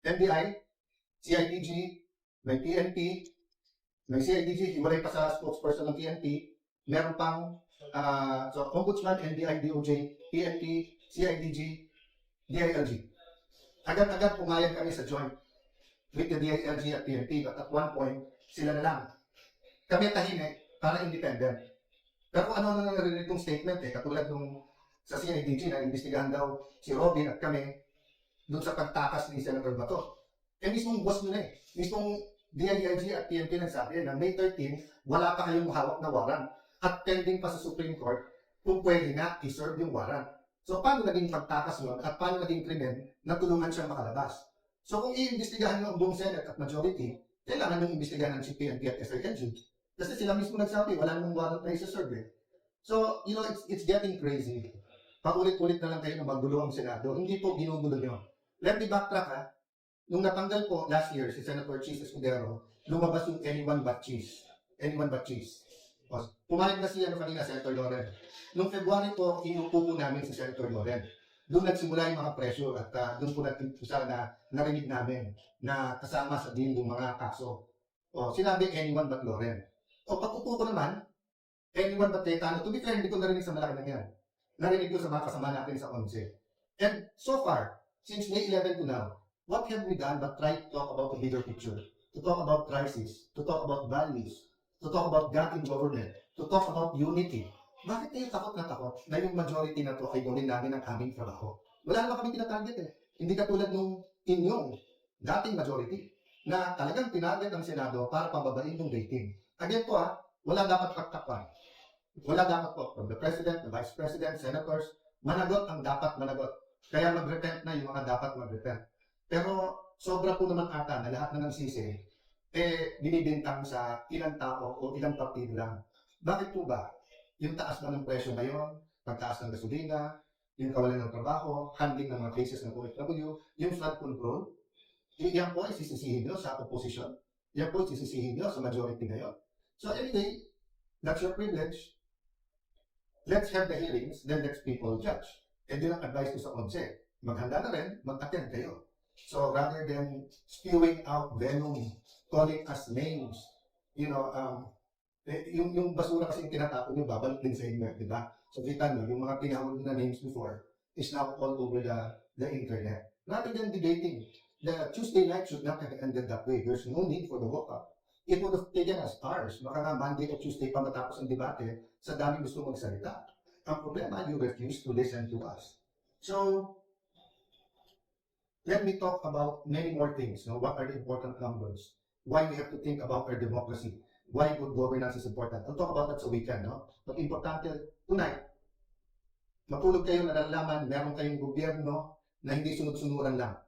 NBI, CIDG, may PNP, may CIDG, hiwalay pa sa spokesperson ng PNP, meron pang so Ombudsman, NBI, DOJ, PNP, CIDG, DILG. Agad-agad pumayag kami sa joint with the DILG at PNP, but at one point, sila na lang. Kami tahimik para independent. Pero ano na narinig kong statement katulad nung sa CIDG na imbestigahan daw si Robin at kami doon sa pagtakas ni Senator Bato. Mismong boss nyo na mismong DILG at PNP nagsabi na May 13, wala pa kayong hawak na warrant at pending pa sa Supreme Court kung pwede nga i-serve yung warrant. So paano naging pagtakas yun at paano naging krimen na tulungan siyang makalabas? So kung i-imbestigahan nyo ang buong Senate at majority, kailangan yung imbestigahan ng PNP at SILG. Kasi sila mismo nagsabi, wala namang warrant na isa-serve. So, it's getting crazy. Paulit-ulit na lang kayo na maggulo ang Senado. Hindi po ginugulo nyo. Let me backtrack Nung natanggal po last year si Senator Cheese Escudero, lumabas yung anyone but cheese. Anyone but cheese. Pumayag na siya kanina, Senator Loren. Nung February po, inupo po namin si Senator Loren. Doon nagsimula yung mga pressure at doon po nagsimula na narinig namin na kasama sa din yung mga kaso. Sinabi anyone but Loren. Pag-upo ko naman, anyone but Cayetano. To be fair, hindi ko narinig sa Malacanang yan. Narinig ko sa mga kasama natin sa 11. And so far, since May 11 to now, what have we done but try to talk about the bigger picture? To talk about crisis, to talk about values, to talk about God in government, to talk about unity. Bakit kayo takot na yung majority na to ay gawin namin ang aming trabaho? Wala naman kami tinatarget Hindi katulad nung inyong dating majority na talagang tinarget ang Senado para pababain yung rating. Again po wala dapat pagtakpan. Wala dapat po from the President, the Vice President, Senators, managot ang dapat managot. Kaya mag-repent na yung mga dapat mag-repent. Pero sobra po naman ata na lahat na ng sisi, binibintang sa ilang tao o ilang partido lang. Bakit po ba? Yung taas na ng presyo ngayon, pagtaas ng gasolina, yung kawalan ng trabaho, handling ng mga cases ng OFW, yung flood control, yan po ay sisisihin nyo sa opposition. Yan po ay sisisihin nyo sa majority ngayon. So anyway, that's your privilege. Let's have the hearings, then let people judge. And yun ang advice ko sa ONCE. Maghanda na rin, mag-attend kayo. So rather than spewing out venom, calling us names, yung basura kasi yung tinatapon nyo, babalik din sa inyo, di ba? So kita nyo, yung mga tinawag na names before is now all over the internet. Rather than debating, the Tuesday night should not have ended that way. There's no need for the walkout. It would have taken us hours. Baka nga Monday o Tuesday pa matapos ang debate sa dami gusto magsalita. Ang problema, you refuse to listen to us. So, let me talk about many more things. What are the important numbers? Why we have to think about our democracy? Why good governance is important? I'll talk about that sa weekend. But importante, tonight, matulog kayo na nalalaman, meron kayong gobyerno na hindi sunod-sunuran lang.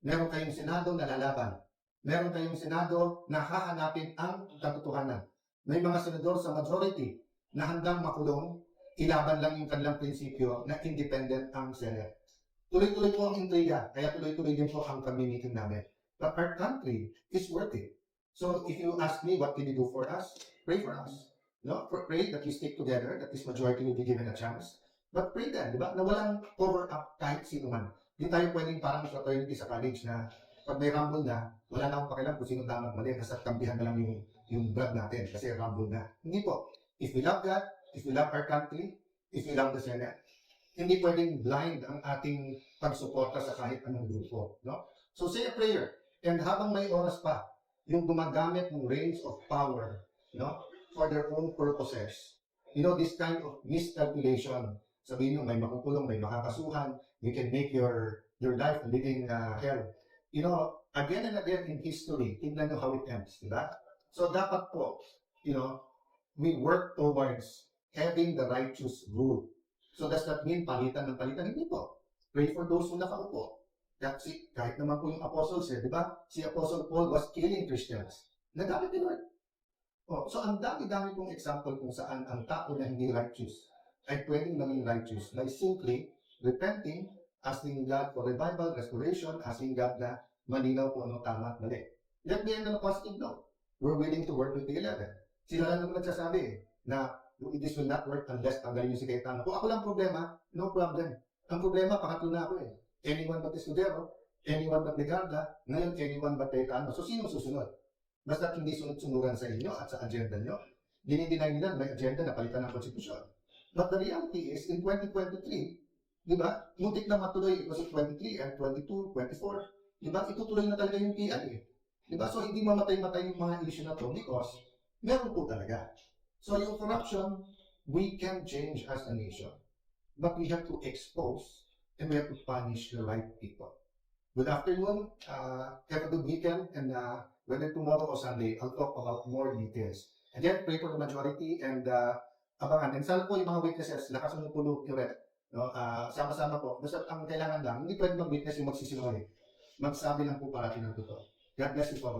Meron kayong Senado na lalaban. Meron kayong Senado na hahanapin ang katotohanan. May mga senador sa majority na handang makulong, ilaban lang yung kanilang prinsipyo na independent ang Senate. Tuloy-tuloy po ang intriga, kaya tuloy-tuloy din po ang pag-meeting namin. But our country is worth it. So if you ask me what can you do for us, pray for us. Pray that we stick together, that this majority will be given a chance. But pray then, di ba? Na walang cover-up kahit sino man. Hindi tayo pwedeng parang fraternity sa college na pag may rumble na, wala na akong pakialam kung sino tama at mali, basta kampihan na lang yung blood natin kasi rumble na. Hindi po. If we love God, if we love our country, if we love the Senate, hindi pwedeng blind ang ating pagsuporta sa kahit anong grupo. So say a prayer. And habang may oras pa, yung gumagamit ng reins of power for their own purposes, this kind of miscalculation, sabihin nyo, may makukulong, may makakasuhan, you can make your life a living hell. Again and again in history, tingnan nyo how it ends, diba? So dapat po, we work towards having the righteous rule. So does that mean palitan ng palitan? Hindi po. Pray for those who nakaupo. Kasi kahit naman po yung apostles, diba? Si Apostle Paul was killing Christians. Nagamit ni Lord. So ang dami-dami pong example kung saan ang tao na hindi righteous ay pwedeng maging righteous by simply repenting, asking God for revival, restoration, asking God na malinaw po ano tama at mali. Let me end on a positive note. We're willing to work with the 11. Sila lang naman nagsasabi na this will not work unless tanggalin yung si Cayetano. Kung ako lang problema, no problem. Ang problema, pangatlo na ako Anyone but Escudero, anyone but Legarda, ngayon anyone but Cayetano. So sino susunod? Basta hindi sunod-sunuran sa inyo at sa agenda nyo. Dinideny nila may agenda na palitan ng konstitusyon. But the reality is, in 2023, di ba, muntik na matuloy, kasi 23 and 22, 24, di ba, itutuloy na talaga yung PI eh. Di ba? So hindi mamatay-matay yung mga issue na to because meron po talaga. So yung corruption, we can change as a nation. But we have to expose and we have to punish the right people. Good afternoon. Have a good weekend. And whether tomorrow or Sunday, I'll talk about more details. Again, pray for the majority and abangan. And sana po yung mga witnesses, lakasan mo po yung rep. No? Sama-sama po. Basta ang kailangan lang, hindi pwede mag-witness yung magsisinungaling. Magsabi lang po parati ng totoo. God bless you po.